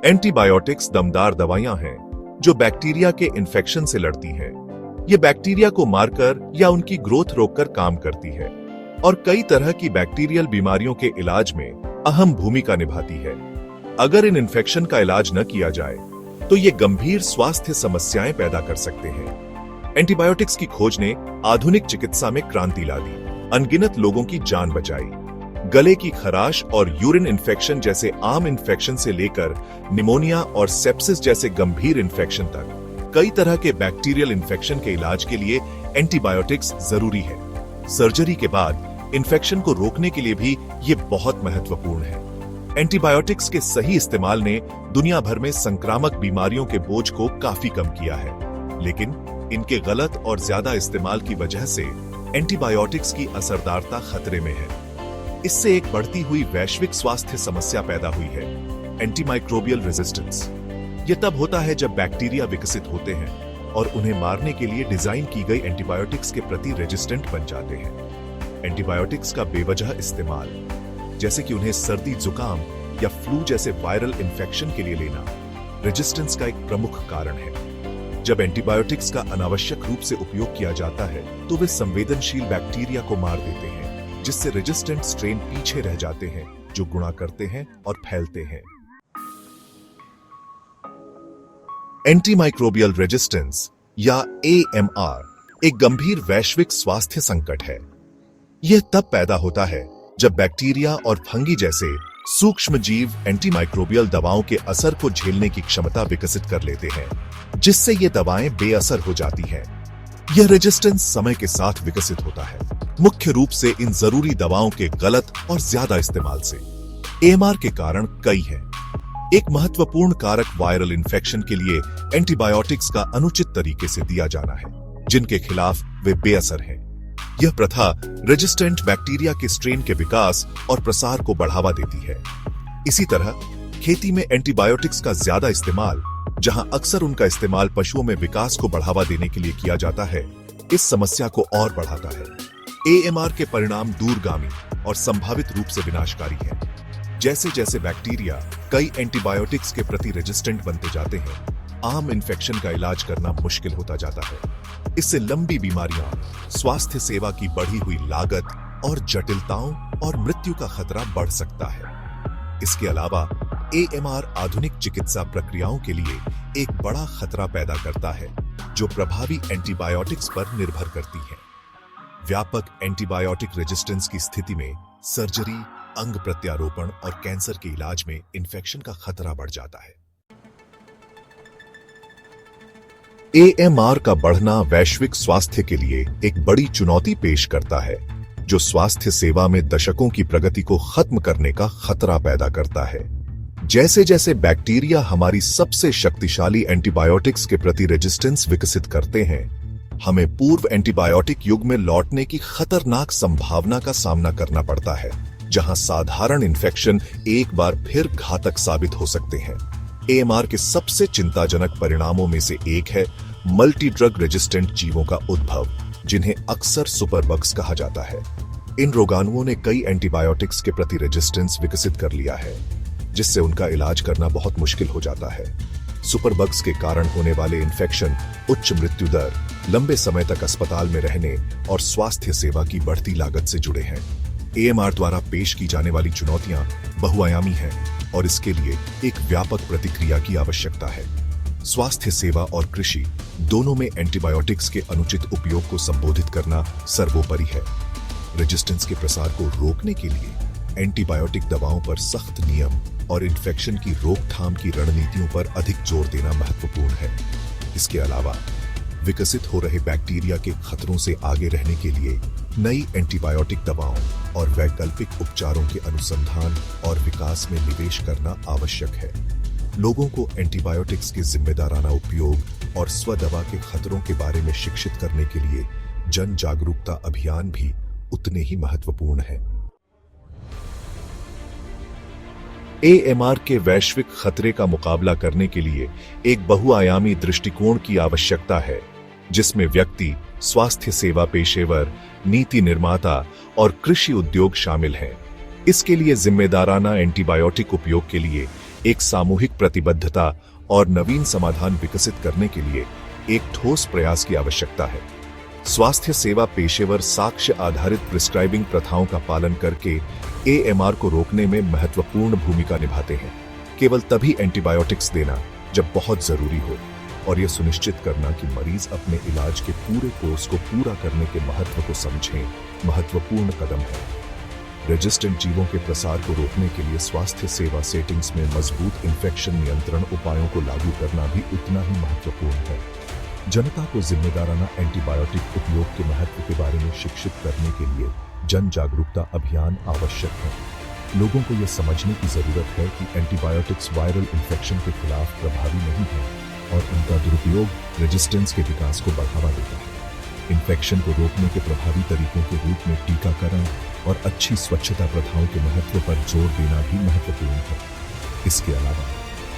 Antibiotics दमदार दवाइयां हैं जो बैक्टीरिया के इन्फेक्शन से लड़ती हैं। ये बैक्टीरिया को मारकर या उनकी ग्रोथ रोककर काम करती है और कई तरह की बैक्टीरियल बीमारियों के इलाज में अहम भूमिका निभाती है। अगर इन इन्फेक्शन का इलाज न किया जाए तो ये गंभीर स्वास्थ्य समस्याएं पैदा कर सकते हैं। एंटीबायोटिक्स की खोज ने आधुनिक चिकित्सा में क्रांति ला दी, अनगिनत लोगों की जान बचाई। गले की खराश और यूरिन इन्फेक्शन जैसे आम इन्फेक्शन से लेकर निमोनिया और सेप्सिस जैसे गंभीर इन्फेक्शन तक कई तरह के बैक्टीरियल इन्फेक्शन के इलाज के लिए एंटीबायोटिक्स जरूरी है। सर्जरी के बाद इन्फेक्शन को रोकने के लिए भी ये बहुत महत्वपूर्ण है। एंटीबायोटिक्स के सही इस्तेमाल ने दुनिया भर में संक्रामक बीमारियों के बोझ को काफी कम किया है, लेकिन इनके गलत और ज्यादा इस्तेमाल की वजह से एंटीबायोटिक्स की असरदारता खतरे में है। इससे एक बढ़ती हुई वैश्विक स्वास्थ्य समस्या पैदा हुई है, एंटीमाइक्रोबियल रेजिस्टेंस। यह तब होता है जब बैक्टीरिया विकसित होते हैं और उन्हें मारने के लिए डिजाइन की गई एंटीबायोटिक्स के प्रति रेजिस्टेंट बन जाते हैं। एंटीबायोटिक्स का बेवजह इस्तेमाल, जैसे कि उन्हें सर्दी, जुकाम या फ्लू जैसे वायरल इन्फेक्शन के लिए लेना, रेजिस्टेंस का एक प्रमुख कारण है। जब एंटीबायोटिक्स का अनावश्यक रूप से उपयोग किया जाता है तो वे संवेदनशील बैक्टीरिया को मार देते हैं, जिससे रेजिस्टेंट स्ट्रेन पीछे रह जाते हैं जो गुणा करते हैं और फैलते हैं। एंटीमाइक्रोबियल रेजिस्टेंस या AMR एक गंभीर वैश्विक स्वास्थ्य संकट है। यह तब पैदा होता है जब बैक्टीरिया और फंगी जैसे सूक्ष्म जीव एंटीमाइक्रोबियल दवाओं के असर को झेलने की क्षमता विकसित कर लेते हैं, जिससे ये दवाएं बेअसर हो जाती हैं। यह रेजिस्टेंस समय के साथ विकसित होता है, मुख्य रूप से इन जरूरी दवाओं के गलत और ज्यादा इस्तेमाल से। AMR के कारण कई हैं। एक महत्वपूर्ण कारक वायरल इन्फेक्शन के लिए एंटीबायोटिक्स का अनुचित तरीके से दिया जाना है, जिनके खिलाफ वे बेअसर हैं। यह प्रथा रेजिस्टेंट बैक्टीरिया के स्ट्रेन के विकास और प्रसार को बढ़ावा देती है। इसी तरह खेती में एंटीबायोटिक्स का ज्यादा इस्तेमाल, जहां अक्सर उनका इस्तेमाल पशुओं में विकास को बढ़ावा देने के लिए किया जाता है, इस समस्या को और बढ़ाता है। AMR के परिणाम दूरगामी और संभावित रूप से विनाशकारी हैं। जैसे जैसे बैक्टीरिया कई एंटीबायोटिक्स के प्रति रेजिस्टेंट बनते जाते हैं, आम इन्फेक्शन का इलाज करना मुश्किल होता जाता है। इससे लंबी बीमारियां, स्वास्थ्य सेवा की बढ़ी हुई लागत और जटिलताओं और मृत्यु का खतरा बढ़ सकता है। इसके अलावा AMR आधुनिक चिकित्सा प्रक्रियाओं के लिए एक बड़ा खतरा पैदा करता है, जो प्रभावी एंटीबायोटिक्स पर निर्भर करती है। व्यापक एंटीबायोटिक रेजिस्टेंस की स्थिति में सर्जरी, अंग प्रत्यारोपण और कैंसर के इलाज में इन्फेक्शन का खतरा बढ़ जाता है। AMR का बढ़ना वैश्विक स्वास्थ्य के लिए एक बड़ी चुनौती पेश करता है, जो स्वास्थ्य सेवा में दशकों की प्रगति को खत्म करने का खतरा पैदा करता है। जैसे जैसे बैक्टीरिया हमारी सबसे शक्तिशाली एंटीबायोटिक्स के प्रति रेजिस्टेंस विकसित करते हैं, हमें पूर्व एंटीबायोटिक युग में लौटने की खतरनाक संभावना का सामना करना पड़ता है, जहां साधारण इन्फेक्शन एक बार फिर घातक साबित हो सकते हैं। AMR के सबसे चिंताजनक परिणामों में से एक है मल्टी ड्रग रेजिस्टेंट जीवों का उद्भव, जिन्हें अक्सर सुपरबग्स कहा जाता है। इन रोगाणुओं ने कई एंटीबायोटिक्स के प्रति रेजिस्टेंस विकसित कर लिया है, जिससे उनका इलाज करना बहुत मुश्किल हो जाता है। सुपरबग्स के कारण होने वाले इन्फेक्शन उच्च मृत्यु दर, लंबे समय तक अस्पताल में रहने और स्वास्थ्य सेवा की बढ़ती लागत से जुड़े हैं। AMR द्वारा पेश की जाने वाली चुनौतियां बहुआयामी हैं और इसके लिए एक व्यापक प्रतिक्रिया की आवश्यकता है। स्वास्थ्य सेवा और कृषि दोनों में एंटीबायोटिक्स के अनुचित उपयोग को संबोधित करना सर्वोपरि है। रेजिस्टेंस के प्रसार को रोकने के लिए एंटीबायोटिक दवाओं पर सख्त नियम और इन्फेक्शन की रोकथाम की रणनीतियों पर अधिक जोर देना महत्वपूर्ण है। इसके अलावा विकसित हो रहे बैक्टीरिया के खतरों से आगे रहने के लिए नई एंटीबायोटिक दवाओं और वैकल्पिक उपचारों के अनुसंधान और विकास में निवेश करना आवश्यक है। लोगों को एंटीबायोटिक्स के जिम्मेदाराना उपयोग और स्वदवा के खतरों के बारे में शिक्षित करने के लिए जन जागरूकता अभियान भी उतने ही महत्वपूर्ण है। AMR के वैश्विक खतरे का मुकाबला करने के लिए एक बहुआयामी दृष्टिकोण की आवश्यकता है, जिसमें व्यक्ति, स्वास्थ्य सेवा पेशेवर, नीति निर्माता और कृषि उद्योग शामिल हैं। इसके लिए जिम्मेदाराना एंटीबायोटिक उपयोग के लिए एक सामूहिक प्रतिबद्धता और नवीन समाधान विकसित करने के लिए एक ठोस प्रयास की आवश्यकता है। स्वास्थ्य सेवा पेशेवर साक्ष्य आधारित प्रिस्क्राइबिंग प्रथाओं का पालन करके एएमआर को रोकने में महत्वपूर्ण भूमिका निभाते हैं। केवल तभी एंटीबायोटिक्स देना जब बहुत जरूरी हो और यह सुनिश्चित करना कि मरीज अपने इलाज के पूरे कोर्स को पूरा करने के महत्व को समझें महत्वपूर्ण कदम है। रेजिस्टेंट जीवों के प्रसार को रोकने के लिए स्वास्थ्य सेवा सेटिंग्स में मजबूत इन्फेक्शन नियंत्रण उपायों को लागू करना भी उतना ही महत्वपूर्ण है। जनता को जिम्मेदाराना एंटीबायोटिक उपयोग के महत्व के बारे में शिक्षित करने के लिए जन जागरूकता अभियान आवश्यक है। लोगों को यह समझने की जरूरत है कि एंटीबायोटिक्स वायरल इन्फेक्शन के खिलाफ प्रभावी नहीं है और उनका दुरुपयोग रेजिस्टेंस के विकास को बढ़ावा देता है। इन्फेक्शन को रोकने के प्रभावी तरीकों के रूप में टीकाकरण और अच्छी स्वच्छता प्रथाओं के महत्व पर जोर देना भी महत्वपूर्ण है। इसके अलावा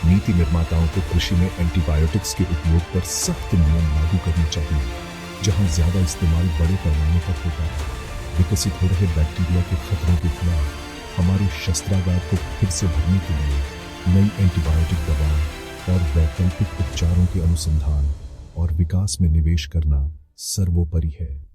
नीति निर्माताओं को कृषि में एंटीबायोटिक्स के उपयोग पर सख्त नियम लागू करने चाहिए। जहां ज्यादा इस्तेमाल बड़े पैमाने पर होता है, विकसित हो रहे बैक्टीरिया के खतरों के खिलाफ हमारे शस्त्रागार को फिर से भरने के लिए नई एंटीबायोटिक दवाओं और वैकल्पिक उपचारों के अनुसंधान और विकास में निवेश करना सर्वोपरि है।